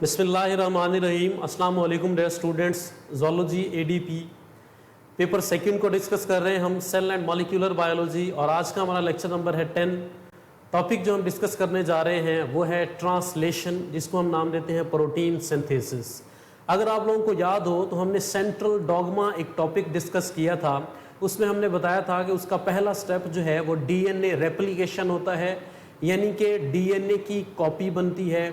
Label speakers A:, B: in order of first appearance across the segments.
A: बिस्मिल्लाहिर्रहमानिर्रहीम। अस्सलाम वालेकुम dear students. Zoology ADP paper second को डिस्कस कर रहे हैं हम, सेल एंड मॉलिक्यूलर बायोलॉजी, और आज का हमारा लेक्चर नंबर है 10। टॉपिक जो हम डिस्कस करने जा रहे हैं वो है ट्रांसलेशन, जिसको हम नाम देते हैं प्रोटीन सिंथेसिस। अगर आप लोगों को याद हो तो हमने सेंट्रल डॉगमा एक टॉपिक डिस्कस किया था। उसमें हमने बताया था कि उसका पहला स्टेप जो है वो डीएनए रेप्लिकेशन होता है, यानी कि डीएनए की कॉपी बनती है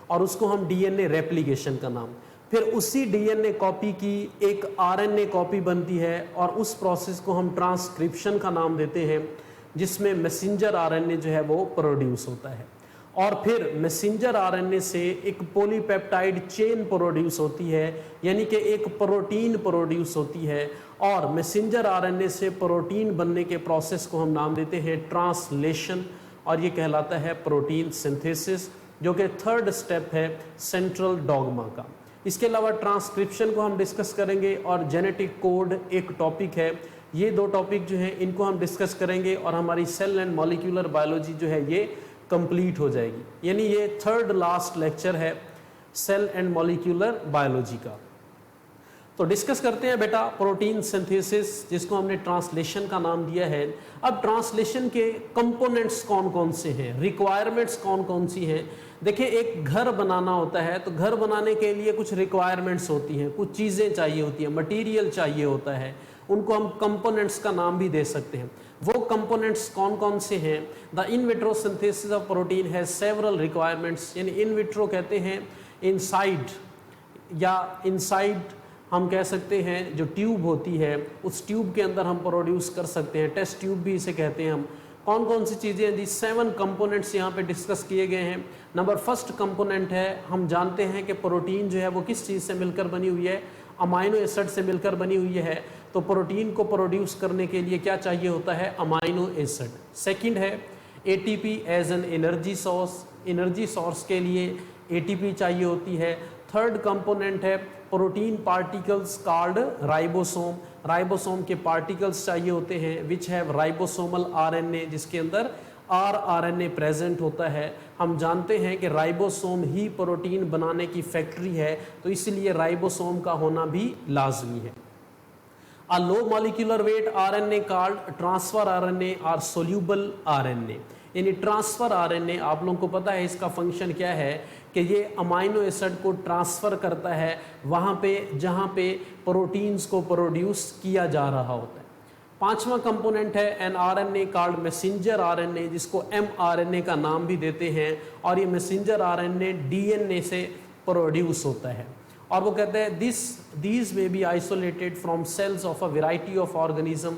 A: और उसको हम डीएनए रेप्लिकेशन का नाम। फिर उसी डीएनए कॉपी की एक आरएनए कॉपी बनती है और उस प्रोसेस को हम ट्रांसक्रिप्शन का नाम देते हैं, जिसमें मैसेंजर आरएनए जो है वो प्रोड्यूस होता है। और फिर मैसेंजर आरएनए से एक पॉलीपेप्टाइड चेन प्रोड्यूस होती है, यानी कि एक प्रोटीन प्रोड्यूस होती है। और मैसेंजर आरएनए से प्रोटीन बनने के प्रोसेस को हम नाम देते हैं ट्रांसलेशन, और ये कहलाता है प्रोटीन सिंथेसिस, जो कि थर्ड स्टेप है सेंट्रल डॉगमा का। इसके अलावा ट्रांसक्रिप्शन को हम डिस्कस करेंगे और जेनेटिक कोड एक टॉपिक है। ये दो टॉपिक जो हैं इनको हम डिस्कस करेंगे और हमारी सेल एंड मॉलिक्यूलर बायोलॉजी जो है ये कंप्लीट हो जाएगी। यानी ये थर्ड लास्ट लेक्चर है सेल एंड मॉलिक्यूलर बायोलॉजी का। तो डिस्कस करते हैं बेटा प्रोटीन सिंथेसिस, जिसको हमने ट्रांसलेशन का नाम दिया है। अब ट्रांसलेशन के कंपोनेंट्स कौन कौन से हैं, रिक्वायरमेंट्स कौन कौन सी हैं। देखिए, एक घर बनाना होता है तो घर बनाने के लिए कुछ रिक्वायरमेंट्स होती हैं, कुछ चीज़ें चाहिए होती हैं, मटेरियल चाहिए होता है, उनको हम कंपोनेंट्स का नाम भी दे सकते हैं। वो कंपोनेंट्स कौन कौन से हैं? The in vitro synthesis of protein has several requirements. यानी इन विट्रो कहते हैं इनसाइड, या इनसाइड हम कह सकते हैं जो ट्यूब होती है उस ट्यूब के अंदर हम प्रोड्यूस कर सकते हैं, टेस्ट ट्यूब भी इसे कहते हैं हम। कौन कौन सी चीज़ें हैं जी? 7 कंपोनेंट्स यहाँ पे डिस्कस किए गए हैं। नंबर फर्स्ट कंपोनेंट है, हम जानते हैं कि प्रोटीन जो है वो किस चीज़ से मिलकर बनी हुई है, अमाइनो एसिड से मिलकर बनी हुई है। तो प्रोटीन को प्रोड्यूस करने के लिए क्या चाहिए होता है? Amino acid. सेकेंड है ATP as an energy source, energy source के लिए एटीपी चाहिए होती है। थर्ड कंपोनेंट है protein particles called ribosome, ribosome के पार्टिकल्स चाहिए होते हैं विच हैव राइबोसोमल आरएनए, जिसके अंदर आरएनए प्रेजेंट होता है। हम जानते हैं कि राइबोसोम ही प्रोटीन बनाने की फैक्ट्री है, तो इसलिए राइबोसोम का होना भी लाजमी है। A low molecular weight RNA called transfer RNA और soluble RNA। यानी ट्रांसफर आरएनए, आप लोगों को पता है इसका फंक्शन क्या है कि ये अमाइनो एसिड को ट्रांसफ़र करता है वहाँ पे जहाँ पे प्रोटीन्स को प्रोड्यूस किया जा रहा होता है। पांचवा कंपोनेंट है an RNA called messenger RNA, जिसको mRNA का नाम भी देते हैं। और ये मैसेंजर आरएनए डीएनए से प्रोड्यूस होता है। और वो कहते हैं these may be isolated from cells of a variety of organism.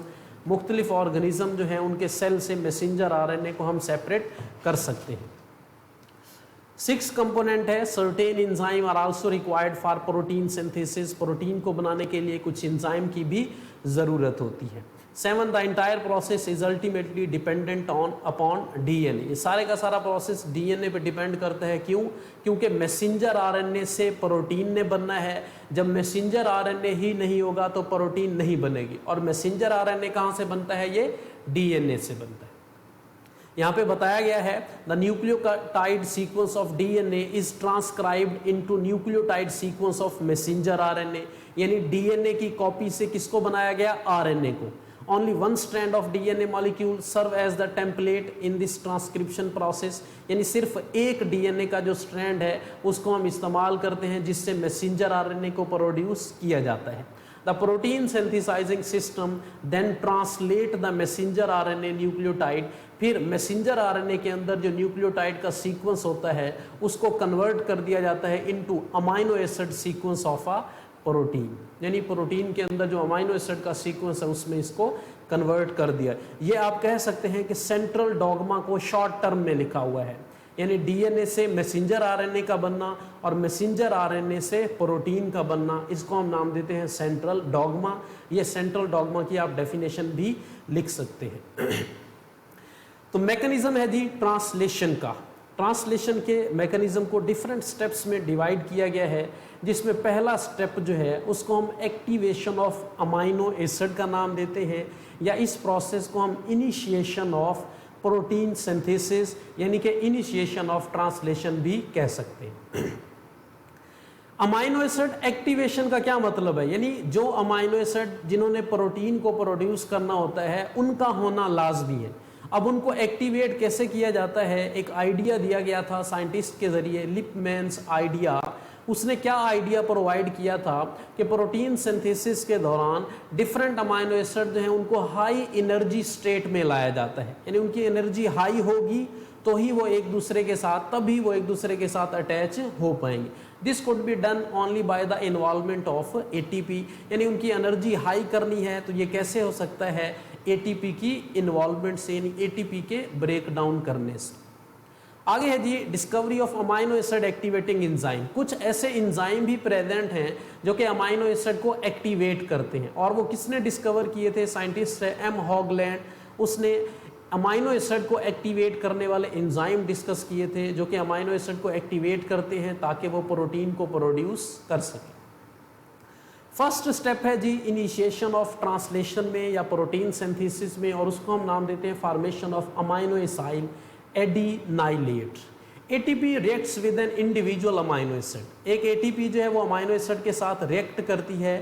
A: मुख्तलिफ ऑर्गेनिज्म जो हैं उनके सेल से मैसेंजर आरएनए को हम सेपरेट कर सकते हैं। 6 कंपोनेंट है certain enzyme are also required for protein synthesis. Protein को बनाने के लिए कुछ एंजाइम की भी ज़रूरत होती है। 7 the entire process is ultimately dependent on upon DNA. ये सारे का सारा प्रोसेस डीएनए पे डिपेंड करता है। क्यों? क्योंकि मैसेंजर आरएनए से प्रोटीन ने बनना है। जब मैसेंजर आरएनए ही नहीं होगा तो प्रोटीन नहीं बनेगी। और मैसेंजर आरएनए कहाँ से बनता है? ये डीएनए से बनता है। यहाँ पे बताया गया है the nucleotide sequence of DNA is transcribed into nucleotide sequence of messenger RNA. यानी डीएनए की कॉपी से किसको बनाया गया? आरएनए को। Only one strand of DNA molecule serve as the template in this transcription process। यानी सिर्फ एक डीएनए का जो स्ट्रैंड है उसको हम इस्तेमाल करते हैं जिससे मैसेंजर आरएनए को प्रोड्यूस किया जाता है। The protein synthesizing system then translate the messenger RNA nucleotide। फिर मैसेंजर आरएनए के अंदर जो न्यूक्लियोटाइड का सीक्वेंस होता है उसको कन्वर्ट कर दिया जाता है into amino acid sequence of a protein. यानी प्रोटीन के अंदर जो अमाइनो एसिड का सीक्वेंस है उसमें इसको कन्वर्ट कर दिया। ये आप कह सकते हैं कि सेंट्रल डॉगमा को शॉर्ट टर्म में लिखा हुआ है। यानी डीएनए से मैसेंजर आरएनए का बनना और मैसेंजर आरएनए से प्रोटीन का बनना, इसको हम नाम देते हैं सेंट्रल डॉगमा। ये सेंट्रल डॉगमा की आप डेफिनेशन भी लिख सकते हैं। तो मैकेनिज्म है जी ट्रांसलेशन का। ट्रांसलेशन के मैकेनिज्म को डिफरेंट स्टेप्स में डिवाइड किया गया है, जिसमें पहला स्टेप जो है उसको हम एक्टिवेशन ऑफ अमाइनो एसिड का नाम देते हैं, या इस प्रोसेस को हम इनिशिएशन ऑफ प्रोटीन सिंथेसिस यानी कि इनिशिएशन ऑफ ट्रांसलेशन भी कह सकते हैं। अमाइनो एसिड एक्टिवेशन का क्या मतलब है, यानी जो अमाइनो एसिड जिन्होंने प्रोटीन को प्रोड्यूस करना होता है उनका होना लाजमी है। अब उनको एक्टिवेट कैसे किया जाता है, एक आइडिया दिया गया था साइंटिस्ट के जरिए, लिपमैन्स आइडिया। उसने क्या आइडिया प्रोवाइड किया था कि प्रोटीन सिंथेसिस के दौरान डिफरेंट अमाइनो एसिड जो है उनको हाई एनर्जी स्टेट में लाया जाता है, यानी उनकी एनर्जी हाई होगी तो ही वो एक दूसरे के साथ, तभी वो एक दूसरे के साथ अटैच हो पाएंगे। This could be done only by the involvement of ATP, यानी उनकी एनर्जी हाई करनी है तो ये कैसे हो सकता है, एटीपी की इन्वॉल्वमेंट से, यानी एटीपी के ब्रेक डाउन करने से। आगे है जी discovery of amino acid activating enzyme. कुछ ऐसे एंजाइम भी प्रेजेंट हैं जो कि अमाइनो एसिड को एक्टिवेट करते हैं, और वो किसने डिस्कवर किए थे, साइंटिस्ट है एम हॉगलैंड। उसने अमाइनो एसिड को एक्टिवेट करने वाले एंजाइम डिस्कस किए थे जो कि अमाइनो एसिड को एक्टिवेट करते हैं ताकि वो प्रोटीन को प्रोड्यूस कर सके। फर्स्ट स्टेप है जी इनिशिएशन ऑफ ट्रांसलेशन में या प्रोटीन सिंथेसिस में, और उसको हम नाम देते हैं formation of amino acyl adenylate. ATP reacts with an individual amino acid. एक एटीपी जो है वो अमाइनो एसिड के साथ रिएक्ट करती है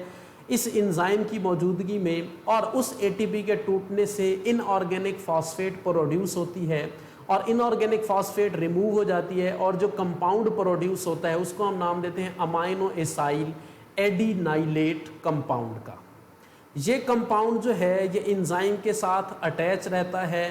A: इस एंजाइम की मौजूदगी में, और उस एटीपी के टूटने से इनऑर्गेनिक फॉस्फेट प्रोड्यूस होती है, और इनऑर्गेनिक फॉस्फेट रिमूव हो जाती है, और जो कंपाउंड प्रोड्यूस होता है उसको हम नाम देते हैं अमाइनो एसाइल एडिनाइलेट कंपाउंड का। ये कंपाउंड जो है ये एंजाइम के साथ अटैच रहता है।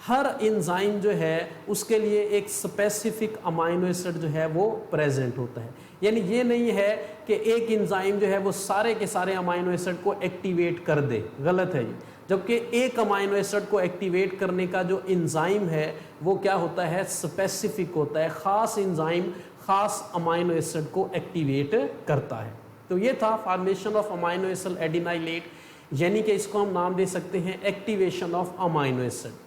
A: हर एंजाइम जो है उसके लिए एक स्पेसिफिक अमाइनो एसिड जो है वो प्रेजेंट होता है, यानी ये नहीं है कि एक एंजाइम जो है वो सारे के सारे अमाइनो एसिड को एक्टिवेट कर दे, गलत है ये। जबकि एक अमाइनो एसिड को एक्टिवेट करने का जो एंजाइम है वो क्या होता है, स्पेसिफिक होता है, खास एंजाइम खास अमाइनो एसिड को एक्टिवेट करता है। तो ये था formation of amino acid adenylate, यानी कि इसको हम नाम दे सकते हैं एक्टिवेशन ऑफ अमाइनो एसिड।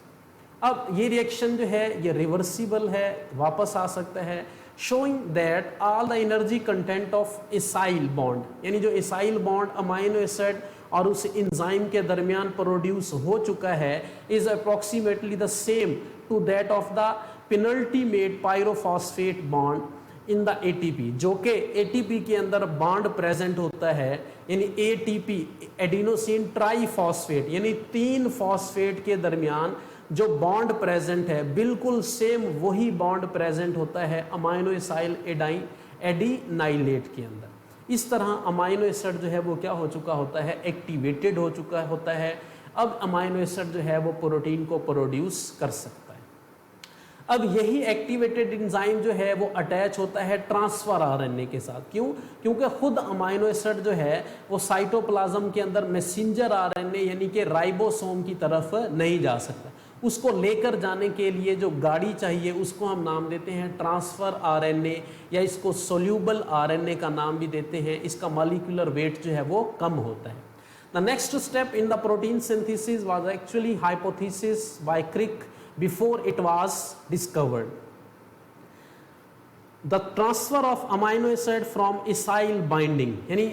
A: अब ये रिएक्शन जो है ये रिवर्सिबल है, वापस आ सकता है, showing that all the energy content of acyl bond, यानी जो एसाइल बॉन्ड अमाइनो एसिड और उस एंजाइम के दरमियान प्रोड्यूस हो चुका है is approximately the same to that of the penultimate pyrophosphate bond in the ATP, जो कि एटीपी के अंदर बॉन्ड प्रेजेंट होता है, यानी एटीपी एडिनोसिन ट्राईफॉस्फेट, यानी 3 फॉस्फेट के दरमियान जो बॉन्ड प्रेजेंट है बिल्कुल सेम वही बॉन्ड प्रेजेंट होता है अमाइनो एसाइल एडिनाइलेट के अंदर। इस तरह अमाइनो एसिड जो है वो क्या हो चुका होता है, एक्टिवेटेड हो चुका होता है। अब अमाइनो एसिड जो है वो प्रोटीन को प्रोड्यूस कर सकता है। अब यही एक्टिवेटेड एंजाइम जो है वो अटैच होता है ट्रांसफर आरएनए के साथ। क्यों? क्योंकि खुद अमाइनो एसिड जो है वो साइटोप्लाज्म के अंदर मैसेंजर आरएनए यानी कि राइबोसोम की तरफ नहीं जा सकता। उसको लेकर जाने के लिए जो गाड़ी चाहिए उसको हम नाम देते हैं ट्रांसफर आरएनए, या इसको सोल्यूबल आरएनए का नाम भी देते हैं। इसका मॉलिक्यूलर वेट जो है वो कम होता है। The next step in the protein synthesis was actually hypothesis by Crick before it was discovered. The transfer of amino acid from acyl binding, यानी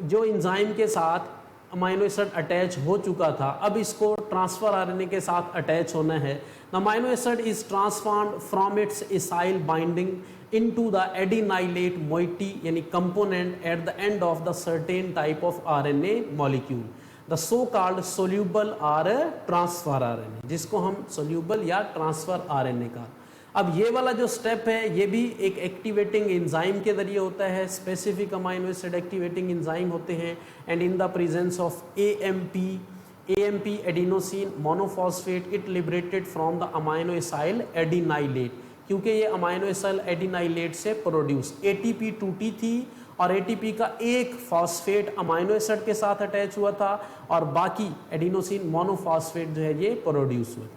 A: जो एंजाइम के साथ अमाइनो एसिड अटैच हो चुका था अब इसको ट्रांसफर आरएनए के साथ अटैच होना है। The amino acid is transformed from its acyl binding into the adenylate moiety, यानी component at the end of the certain type of RNA molecule, the so called soluble or transfer RNA, जिसको हम soluble या transfer RNA का। अब ये वाला जो step है ये भी एक एक्टिवेटिंग एंजाइम के जरिए होता है, specific amino acid activating enzyme होते हैं, and in the presence of AMP adenosine monophosphate it liberated from the amino acyl adenylate, क्योंकि ये अमाइनो एसाइल एडिनाइलेट से प्रोड्यूस एटीपी टूटी थी और एटीपी का एक फॉस्फेट अमाइनो एसिड के साथ अटैच हुआ था और बाकी एडिनोसिन मोनोफॉस्फेट जो है ये प्रोड्यूस हुआ।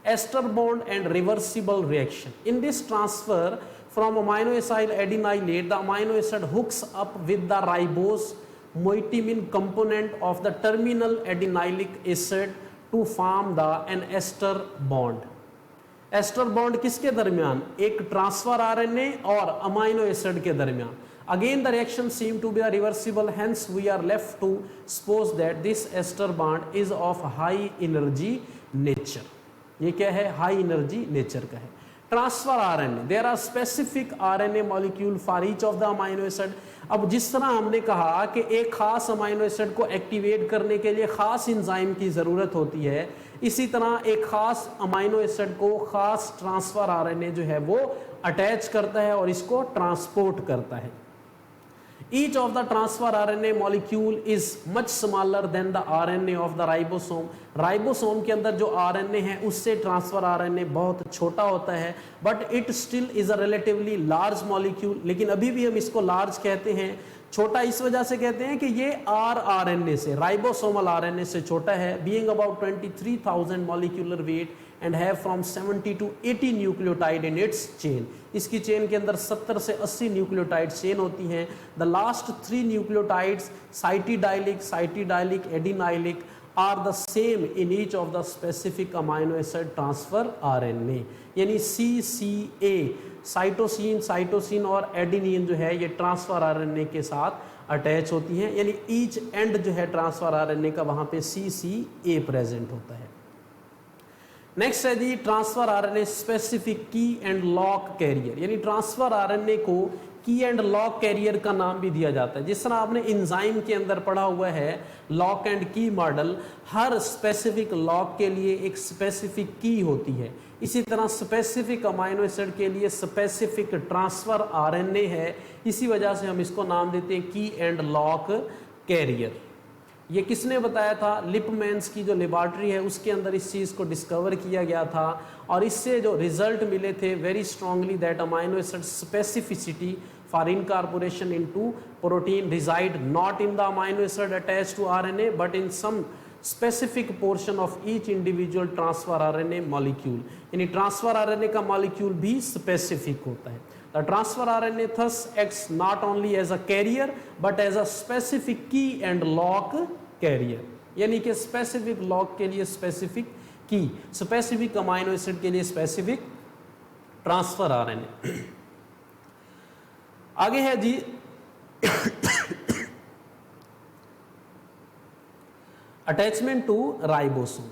A: ester bond and reversible reaction. In this transfer from amino acyl adenylate, the amino acid hooks up with the ribose moitimine component of the terminal adenylic acid to form the an ester bond. ester bond किसके दरमियान? एक transfer RNA और amino acid के दरमियान। Again the reaction seem to be reversible, hence we are left to suppose that this ester bond is of high energy nature. ये क्या है? High energy nature का है। Transfer RNA, there are specific RNA molecule for each of the amino acid. अब जिस तरह हमने कहा कि एक खास अमाइनो एसिड को एक्टिवेट करने के लिए खास एंजाइम की जरूरत होती है, इसी तरह एक खास अमाइनो एसिड को खास ट्रांसफर आरएनए जो है वो अटैच करता है और इसको ट्रांसपोर्ट करता है। Each of the transfer RNA molecule is much smaller than the RNA of the ribosome. Ribosome के अंदर जो RNA है उससे ट्रांसफर RNA बहुत छोटा होता है, but it still is a relatively large molecule. लेकिन अभी भी हम इसको लार्ज कहते हैं। छोटा इस वजह से कहते हैं कि ये RNA से, राइबोसोमल RNA से छोटा है, being about 23,000 molecular weight and have from 70 to 80 nucleotide in its chain। इसकी चेन के अंदर 70 से 80 न्यूक्लियोटाइड चेन होती हैं। The last 3 nucleotides cytidylic, adenylic are the same in each of the specific amino acid transfer RNA, यानी CCA, cytosine और adenine जो है ये ट्रांसफर RNA के साथ अटैच होती हैं, यानी ईच एंड जो है ट्रांसफर RNA का वहां पे CCA प्रेजेंट होता है। नेक्स्ट है जी ट्रांसफर आरएनए स्पेसिफिक की एंड लॉक कैरियर, यानी ट्रांसफर आरएनए को की एंड लॉक कैरियर का नाम भी दिया जाता है। जिस तरह आपने एंजाइम के अंदर पढ़ा हुआ है लॉक एंड की मॉडल, हर स्पेसिफिक लॉक के लिए एक स्पेसिफिक की होती है, इसी तरह स्पेसिफिक अमाइनो एसिड के लिए स्पेसिफिक ट्रांसफर आरएनए है। इसी वजह से हम इसको नाम देते हैं की एंड लॉक कैरियर। ये किसने बताया था? लिपमैन्स की जो लेबॉर्ट्री है उसके अंदर इस चीज़ को डिस्कवर किया गया था, और इससे जो रिजल्ट मिले थे very strongly that amino acid specificity for incorporation into protein reside not in the amino acid attached to RNA but in some specific portion of each individual transfer RNA molecule, यानी transfer RNA का molecule भी specific होता है। The transfer RNA thus acts not only as a carrier but as a specific key and lock carrier, यानी कि specific lock के लिए specific की, स्पेसिफिक अमाइनो एसिड के लिए स्पेसिफिक ट्रांसफर RNA। आगे है जी अटैचमेंट टू राइबोसोम।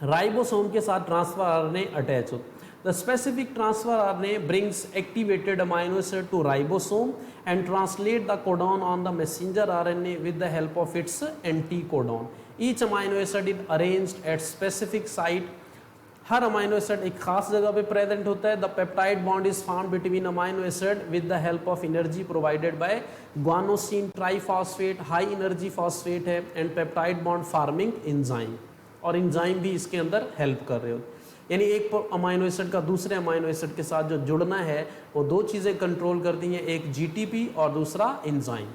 A: राइबोसोम के साथ ट्रांसफर RNA अटैच होता है। The specific transfer RNA brings activated amino acid to ribosome and translate the codon on the messenger RNA with the help of its anticodon. Each amino acid is arranged at specific site. हर amino acid एक खास जगह पे present होता है। The peptide bond is found between amino acid with the help of energy provided by guanosine triphosphate, high energy phosphate है, and peptide bond forming enzyme, और enzyme भी इसके अंदर हेल्प कर रहे होते। यानी एक अमाइनो एसिड का दूसरे अमाइनो एसिड के साथ जो जुड़ना है वो दो चीज़ें कंट्रोल करती हैं, एक जीटीपी और दूसरा enzyme.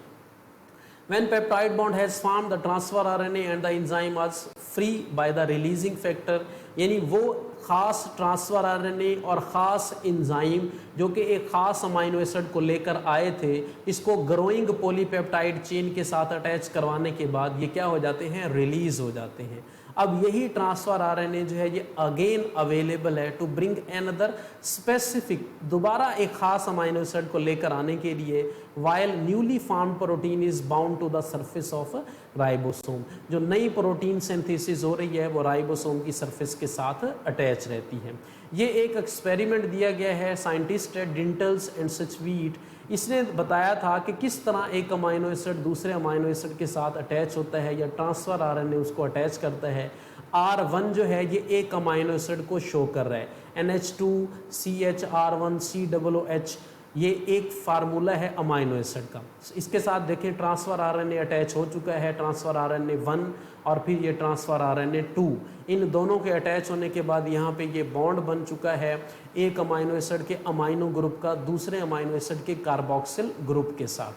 A: When peptide bond has formed, the transfer RNA and the enzyme was free by the releasing factor, यानी वो खास ट्रांसफर आरएनए और ख़ास एंजाइम जो कि एक ख़ास अमाइनो एसिड को लेकर आए थे, इसको ग्रोइंग पॉलीपेप्टाइड चेन के साथ अटैच करवाने के बाद ये क्या हो जाते हैं? रिलीज हो जाते हैं। अब यही ट्रांसफर आरएनए जो है ये अगेन अवेलेबल है टू ब्रिंग अनदर स्पेसिफिक, दोबारा एक खास अमाइनो एसिड को लेकर आने के लिए, while newly formed protein is bound to the surface of ribosome. जो नई प्रोटीन सिंथेसिस हो रही है वो राइबोसोम की सरफेस के साथ अटैच रहती है। ये एक एक्सपेरिमेंट दिया गया है साइंटिस्ट डिंटल्स एंड सचवीट, इसने बताया था कि किस तरह एक अमाइनो एसिड दूसरे अमाइनो एसिड के साथ अटैच होता है या ट्रांसफर आरएनए उसको अटैच करता है। R1 जो है ये एक अमाइनो एसिड को शो कर रहा है, NH2CHR1COOH, ये एक फार्मूला है अमाइनो एसिड का। इसके साथ देखें ट्रांसफर आरएनए अटैच हो चुका है, ट्रांसफर आरएनए 1 और फिर ये ट्रांसफर आरएनए 2, इन दोनों के अटैच होने के बाद यहाँ पे ये बॉन्ड बन चुका है एक अमाइनो एसिड के अमाइनो ग्रुप का दूसरे अमाइनो एसिड के कार्बोक्सिल ग्रुप के साथ,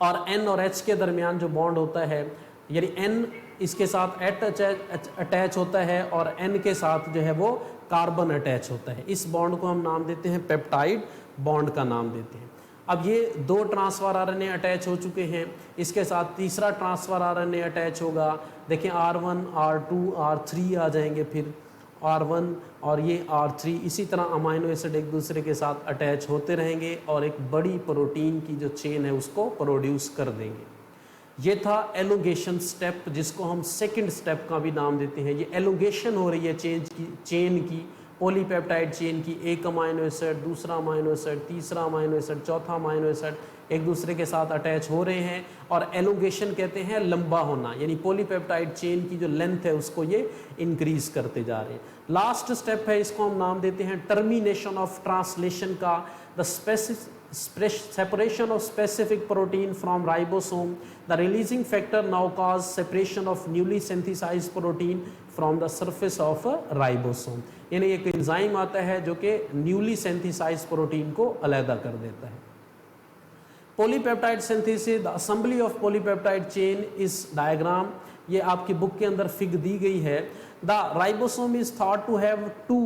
A: और N और H के दरमियान जो बॉन्ड होता है, यानी N इसके साथ अटैच होता है और N के साथ जो है वो कार्बन अटैच होता है। इस बॉन्ड को हम नाम देते हैं पेप्टाइड बॉन्ड का नाम देते हैं। अब ये दो ट्रांसफर आरएनए अटैच हो चुके हैं, इसके साथ तीसरा ट्रांसफर आरएनए अटैच होगा। देखें R1, R2, R3 आ जाएंगे, फिर R1 और ये R3, इसी तरह अमाइनो एसिड एक दूसरे के साथ अटैच होते रहेंगे और एक बड़ी प्रोटीन की जो चेन है उसको प्रोड्यूस कर देंगे। ये था एलोंगेशन स्टेप, जिसको हम सेकंड स्टेप का भी नाम देते हैं। ये एलोंगेशन हो रही है चेन की पॉलीपेप्टाइड चेन की एक अमाइनो एसिड, दूसरा अमाइनो एसिड, तीसरा अमाइनो एसिड, चौथा अमाइनो एसिड एक दूसरे के साथ अटैच हो रहे हैं, और एलोंगेशन कहते हैं लंबा होना, यानी पॉलीपेप्टाइड चेन की जो लेंथ है उसको ये इंक्रीज करते जा रहे हैं। लास्ट स्टेप है, इसको हम नाम देते हैं टर्मिनेशन ऑफ ट्रांसलेशन का, the separation of specific protein from ribosome. The releasing factor now cause separation of newly synthesized protein from the surface of a ribosome. यानी एक एंजाइम आता है जो कि न्यूली सिंथेसाइज्ड प्रोटीन को अलग कर देता है। Polypeptide synthesis, the assembly of polypeptide chain is diagram, ये आपकी बुक के अंदर फिग दी गई है। The ribosome is thought to have 2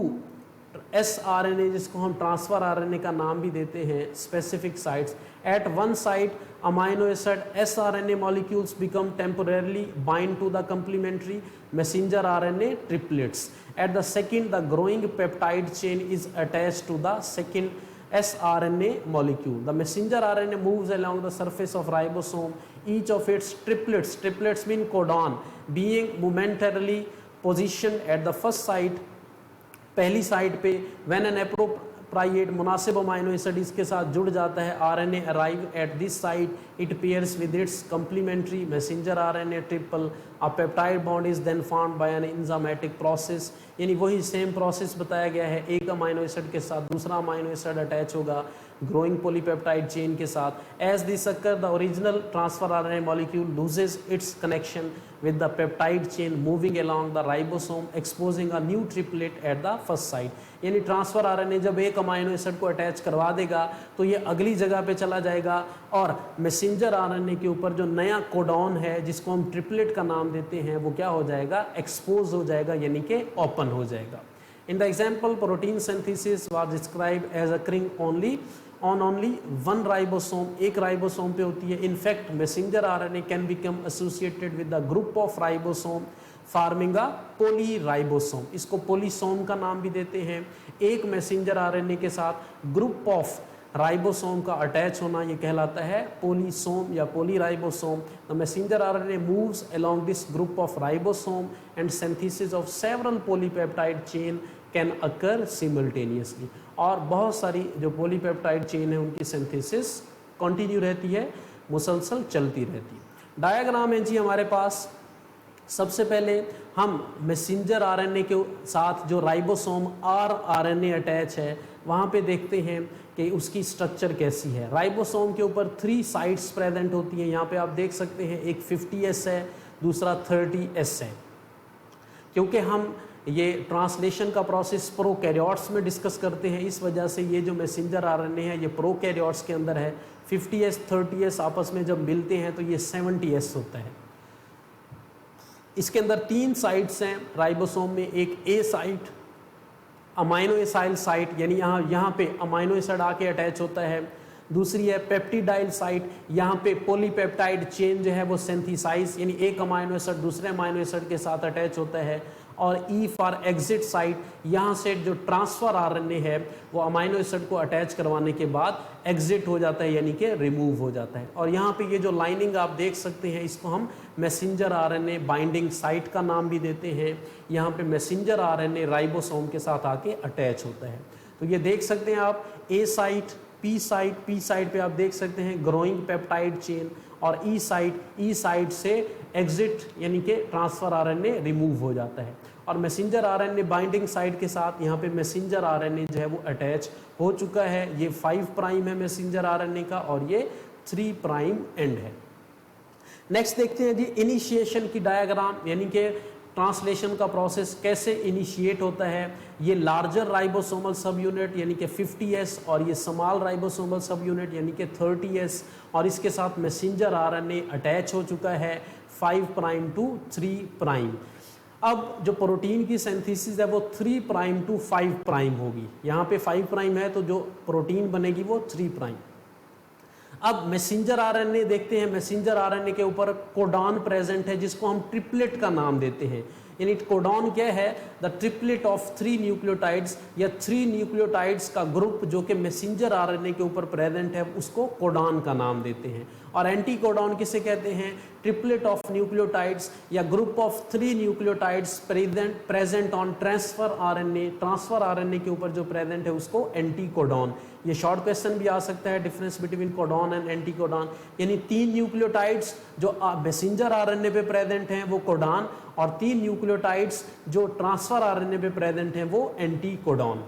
A: sRNA, जिसको हम ट्रांसफर आरएनए का नाम भी देते हैं, specific sites. At one site amino acid sRNA molecules become temporarily bind to the complementary messenger RNA triplets. At the second the growing peptide chain is attached to the second sRNA molecule. The messenger RNA moves along the surface of ribosome. Each of its triplets mean codon, being momentarily positioned at the first site, पहली site पे। When an appropriate मुनासिब amino acid इसके साथ जुड़ जाता है, RNA arrive at this site, it pairs with its complementary messenger RNA triple, a peptide bond is then formed by an enzymatic process. यानी वही सेम प्रोसेस बताया गया है, एक अमाइनो एसिड के साथ दूसरा अमाइनो एसिड अटैच होगा ग्रोइंग पॉलीपेप्टाइड चेन के साथ। As this occur the original transfer RNA molecule loses its connection with the peptide chain moving along the ribosome, exposing a new triplet at the first site. यानी transfer RNA जब एक amino acid को attach करवा देगा तो ये अगली जगह पे चला जाएगा, और मैसेंजर आरएनए के ऊपर जो नया कोडॉन है जिसको हम ट्रिपलेट का नाम देते हैं वो क्या हो जाएगा, एक्सपोज हो जाएगा, यानी कि ओपन हो जाएगा। In the example protein synthesis was describe as occurring only one ribosome, एक राइबोसोम पे होती है। In fact messenger RNA can become associated with the group of ribosome forming a polyribosome, इसको पॉलीसोम का नाम भी देते हैं। एक मैसेंजर आरएनए के साथ ग्रुप ऑफ राइबोसोम का अटैच होना ये कहलाता है पॉलीसोम या polyribosome. The messenger RNA moves along this group of ribosome and synthesis of several polypeptide chain can occur simultaneously. और बहुत सारी जो पॉलीपेप्टाइड चेन है उनकी सिंथेसिस कंटिन्यू रहती है, मुसलसल चलती रहती है। डायग्राम है जी हमारे पास। सबसे पहले हम मैसेंजर आरएनए के साथ जो राइबोसोम आरएनए अटैच है वहाँ पे देखते हैं कि उसकी स्ट्रक्चर कैसी है। राइबोसोम के ऊपर 3 साइट्स प्रेजेंट होती हैं, यहाँ पे आप देख सकते हैं, एक 50S है, दूसरा 30S है। क्योंकि हम ये ट्रांसलेशन का प्रोसेस प्रोकैरियोट्स में डिस्कस करते हैं, इस वजह से ये जो मैसेंजर आरएनए है ये प्रोकैरियोट्स के अंदर है। 50S 30S आपस में जब मिलते हैं तो ये 70S होता है। इसके अंदर 3 साइट्स हैं राइबोसोम में, एक ए साइट अमाइनो एसाइल साइट, यानी यहाँ पे अमाइनो एसिड आके अटैच होता है। दूसरी है पेप्टिडाइल साइट, यहाँ पे पॉलीपेप्टाइड चेन जो है वो सिंथेसाइज, यानी एक अमाइनो एसिड दूसरे अमाइनो एसिड के साथ अटैच होता है। और ई फॉर एग्जिट साइट, यहाँ से जो ट्रांसफर आरएनए है वो अमाइनो एसिड को अटैच करवाने के बाद एग्जिट हो जाता है, यानी कि रिमूव हो जाता है। और यहाँ पे ये जो लाइनिंग आप देख सकते हैं इसको हम मैसेंजर आरएनए बाइंडिंग साइट का नाम भी देते हैं। यहाँ पे मैसेंजर आरएनए राइबोसोम के साथ आके अटैच होता है। तो ये देख सकते हैं आप, ए साइट, पी साइट पे आप देख सकते हैं ग्रोइंग पेप्टाइड चेन, और ई साइट से एग्जिट यानी कि ट्रांसफर आरएनए रिमूव हो जाता है। और मैसेंजर आरएनए बाइंडिंग साइट के साथ यहाँ पे मैसेंजर आरएनए जो है वो अटैच हो चुका है। ये 5 प्राइम है मैसेंजर आरएनए का, और ये 3 प्राइम एंड है। नेक्स्ट देखते हैं जी इनिशिएशन की डायग्राम, यानी कि ट्रांसलेशन का प्रोसेस कैसे इनिशिएट होता है। ये लार्जर राइबोसोमल सब यूनिट यानी कि 50S, और ये स्मॉल राइबोसोमल सब यूनिट यानी कि 30S, और इसके साथ मैसेंजर आरएनए अटैच हो चुका है 5 प्राइम टू 3 प्राइम। अब जो प्रोटीन की सिंथेसिस है वो 3 प्राइम टू 5 प्राइम होगी। यहाँ पे 5 प्राइम है तो जो प्रोटीन बनेगी वो 3 प्राइम। अब मैसेंजर आरएनए देखते हैं, मैसेंजर आरएनए के ऊपर कोडॉन प्रेजेंट है जिसको हम ट्रिपलेट का नाम देते हैं। यानी कोडॉन क्या है, द ट्रिपलेट ऑफ 3 न्यूक्लियोटाइड्स या 3 न्यूक्लियोटाइड्स का ग्रुप जो कि मैसेंजर आरएनए के ऊपर प्रेजेंट है, उसको कोडॉन का नाम देते हैं। और एंटी कोडॉन किसे कहते हैं, ट्रिपलेट ऑफ न्यूक्लियोटाइड्स या group of 3 nucleotides present on transfer RNA के ऊपर जो प्रेजेंट है उसको एंटी कोडॉन। ये शॉर्ट क्वेश्चन भी आ सकता है, difference between codon and anti codon, यानी 3 न्यूक्लियोटाइड्स जो मैसेंजर आरएनए पे प्रेजेंट हैं वो कोडॉन, और 3 न्यूक्लियोटाइड्स जो ट्रांसफर आरएनए पे प्रेजेंट हैं वो एंटी कोडॉन।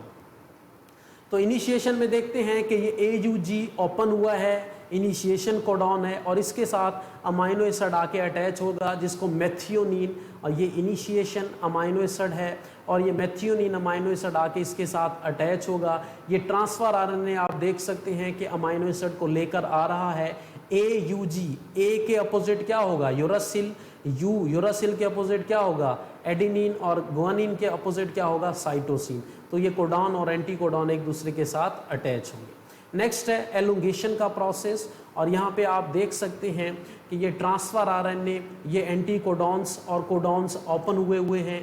A: तो इनिशिएशन में देखते हैं कि ये AUG ओपन हुआ है, इनिशिएशन कोडॉन है, और इसके साथ अमाइनो एसिड आके अटैच होगा जिसको मेथियोनिन, और ये इनिशिएशन अमाइनो एसिड है, और ये मेथियोनिन अमाइनो एसिड आके इसके साथ अटैच होगा। ये ट्रांसफर आरएनए आप देख सकते हैं कि अमाइनो एसिड को लेकर आ रहा है। AUG, ए के अपोजिट क्या होगा, यूरासिल, यूरासिल के अपोजिट क्या होगा, एडेनिन, और गुआनिन के अपोजिट क्या होगा, साइटोसिन। तो ये कोडॉन और एंटी कोडॉन एक दूसरे के साथ अटैच होंगे। नेक्स्ट है एलोंगेशन का प्रोसेस, और यहाँ पे आप देख सकते हैं कि ये ट्रांसफर आरएनए, ये एंटी कोडॉन्स और कोडॉन्स ओपन हुए हैं।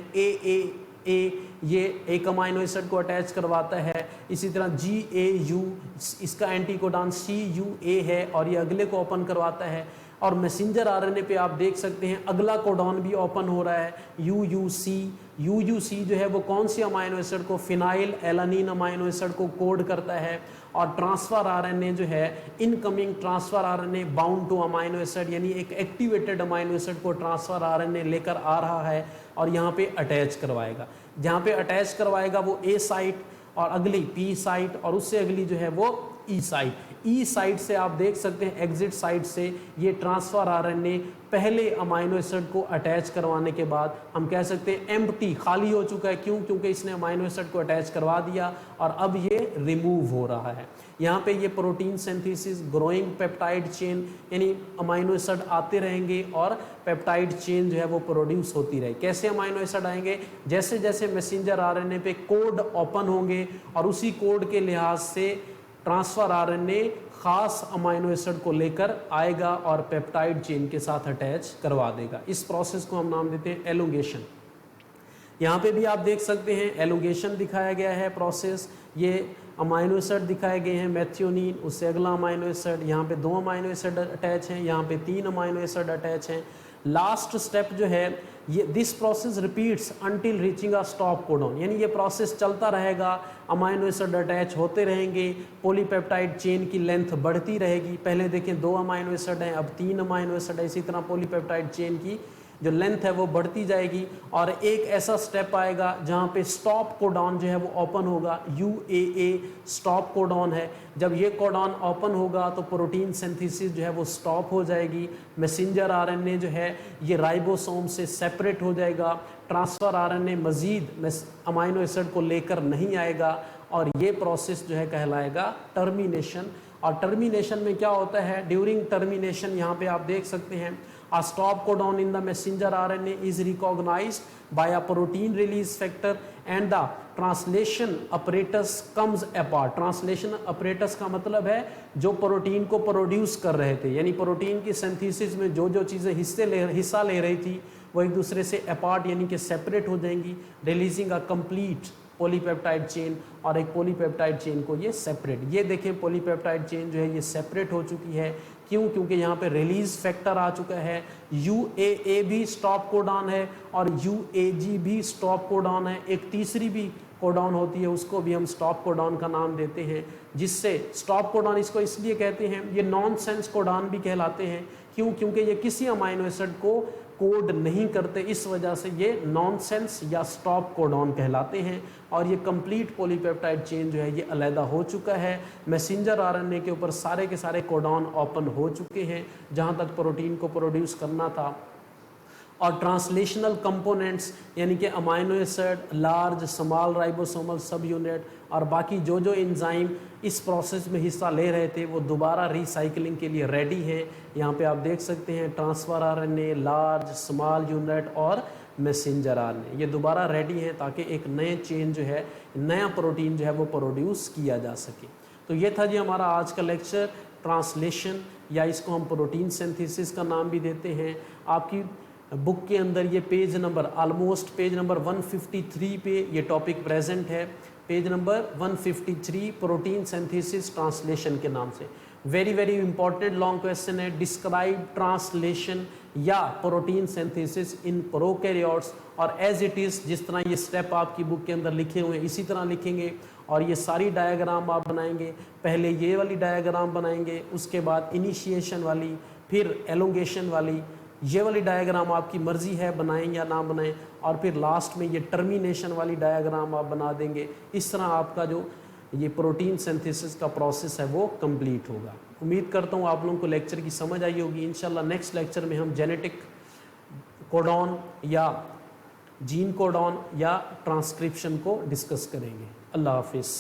A: ए ये एक अमाइनो एसिड को अटैच करवाता है, इसी तरह GAU इसका एंटी कोडॉन CUA है और ये अगले को ओपन करवाता है। और मैसेंजर आरएनए पे आप देख सकते हैं अगला कोडॉन भी ओपन हो रहा है, UUC जो है वो कौन सी अमाइनो एसिड को, फिनाइल एलानिन अमाइनो एसिड को कोड करता है। और ट्रांसफर आरएनए जो है, incoming transfer RNA bound two amino acid, यानी एक एक्टिवेटेड अमाइनो एसिड को ट्रांसफर आरएनए लेकर आ रहा है और यहाँ पे अटैच करवाएगा। जहाँ पे अटैच करवाएगा वो A साइट, और अगली P साइट, और उससे अगली जो है वो E साइट। E साइट से आप देख सकते हैं एग्जिट साइट से ये ट्रांसफर आरएनए पहले अमाइनो एसिड को अटैच करवाने के बाद हम कह सकते हैं एम्प्टी, खाली हो चुका है। क्यों? क्योंकि इसने अमाइनो एसिड को अटैच करवा दिया और अब ये रिमूव हो रहा है। यहाँ पे ये protein synthesis, growing peptide chain, यानी अमाइनो एसिड आते रहेंगे और पेप्टाइड चेन जो है वो प्रोड्यूस होती रहे। कैसे अमाइनो एसिड आएंगे? जैसे जैसे मैसेंजर आरएनए पे कोड ओपन होंगे और उसी कोड के लिहाज से ट्रांसफर आरएनए खास अमाइनो एसिड को लेकर आएगा और पेप्टाइड चेन के साथ अटैच करवा देगा। इस प्रोसेस को हम नाम देते हैं एलोंगेशन। यहाँ पे भी आप देख सकते हैं एलोंगेशन दिखाया गया है प्रोसेस। ये अमाइनो एसिड दिखाए गए हैं मेथियोनिन, उससे अगला अमाइनो एसिड, यहाँ पे 2 अमाइनो एसिड अटैच हैं, यहाँ पे 3 अमाइनो एसिड अटैच हैं। लास्ट स्टेप जो है ये this process repeats until reaching a stop codon, यानी ये प्रोसेस चलता रहेगा, अमाइनो एसिड अटैच होते रहेंगे, पॉलीपेप्टाइड चेन की लेंथ बढ़ती रहेगी। पहले देखें 2 अमाइनो एसिड हैं, अब 3 अमाइनो एसिड है, इसी तरह पॉलीपेप्टाइड चेन की जो लेंथ है वो बढ़ती जाएगी। और एक ऐसा स्टेप आएगा जहाँ पे स्टॉप कोडॉन जो है वो ओपन होगा, UAA स्टॉप कोडॉन है। जब ये कोडॉन ओपन होगा तो प्रोटीन सिंथेसिस जो है वो स्टॉप हो जाएगी, मैसेंजर आरएनए जो है ये राइबोसोम से सेपरेट हो जाएगा, ट्रांसफर आरएनए मजीद अमाइनो एसिड को लेकर नहीं आएगा, और ये प्रोसेस जो है कहलाएगा टर्मिनेशन। और टर्मिनेशन में क्या होता है? ड्यूरिंग टर्मिनेशन यहाँ पे आप देख सकते हैं a stop codon in the messenger RNA is recognized by a protein release factor and the translation apparatus comes apart। Translation apparatus का मतलब है जो प्रोटीन को प्रोड्यूस कर रहे थे, यानी प्रोटीन की सिंथेसिस में जो जो चीज़ें हिस्सा ले रही थी वो एक दूसरे से अपार्ट यानी कि सेपरेट हो जाएंगी, releasing a complete polypeptide chain, और एक पॉलीपेप्टाइड चेन को ये सेपरेट, ये देखें पॉलीपेप्टाइड चेन जो है ये सेपरेट हो चुकी है। क्यों? क्योंकि यहाँ पे रिलीज फैक्टर आ चुका है, UAA भी स्टॉप कोडॉन है और UAG भी स्टॉप कोडॉन है। एक तीसरी भी कोडॉन होती है उसको भी हम स्टॉप कोडॉन का नाम देते हैं, जिससे स्टॉप कोडॉन इसको इसलिए कहते हैं, ये नॉनसेंस कोडॉन भी कहलाते हैं। क्यों? क्योंकि ये किसी अमाइनो एसिड को कोड नहीं करते, इस वजह से ये नॉनसेंस या स्टॉप कोडॉन कहलाते हैं। और ये कंप्लीट पॉलीपेप्टाइड चेन जो है ये अलहदा हो चुका है, मैसेंजर आरएनए के ऊपर सारे के सारे कोडॉन ओपन हो चुके हैं जहाँ तक प्रोटीन को प्रोड्यूस करना था। और ट्रांसलेशनल कंपोनेंट्स यानी कि amino acid, large small ribosomal सब यूनिट और बाकी जो जो एंजाइम इस प्रोसेस में हिस्सा ले रहे थे वो दोबारा रिसाइकलिंग के लिए रेडी हैं। यहाँ पे आप देख सकते हैं transfer RNA, large small unit और मैसेंजर आरएनए ये दोबारा रेडी हैं ताकि एक नए चेन जो है, नया प्रोटीन जो है वो प्रोड्यूस किया जा सके। तो ये था जी हमारा आज का लेक्चर, ट्रांसलेशन या इसको हम प्रोटीन सिंथेसिस का नाम भी देते हैं। आपकी बुक के अंदर ये page number almost page number 153 पे ये टॉपिक प्रेजेंट है। Page number 153 protein synthesis translation के नाम से। Very very important long question है। डिस्क्राइब ट्रांसलेशन या प्रोटीन सिंथेसिस इन प्रोकैरियोट्स, और एज इट इज़ जिस तरह ये स्टेप आपकी बुक के अंदर लिखे हुए हैं इसी तरह लिखेंगे, और ये सारी डायग्राम आप बनाएंगे। पहले ये वाली डायग्राम बनाएंगे, उसके बाद इनिशिएशन वाली, फिर एलोंगेशन वाली, ये वाली डायग्राम आपकी मर्जी है बनाएं या ना बनाएं, और फिर लास्ट में ये टर्मिनेशन वाली डायग्राम आप बना देंगे। इस तरह आपका जो ये प्रोटीन सिंथेसिस का प्रोसेस है वो कंप्लीट होगा। उम्मीद करता हूँ आप लोगों को लेक्चर की समझ आई होगी। इंशाल्लाह नेक्स्ट लेक्चर में हम जेनेटिक कोडॉन या जीन कोडॉन या ट्रांसक्रिप्शन को डिस्कस करेंगे। अल्लाह हाफिज़।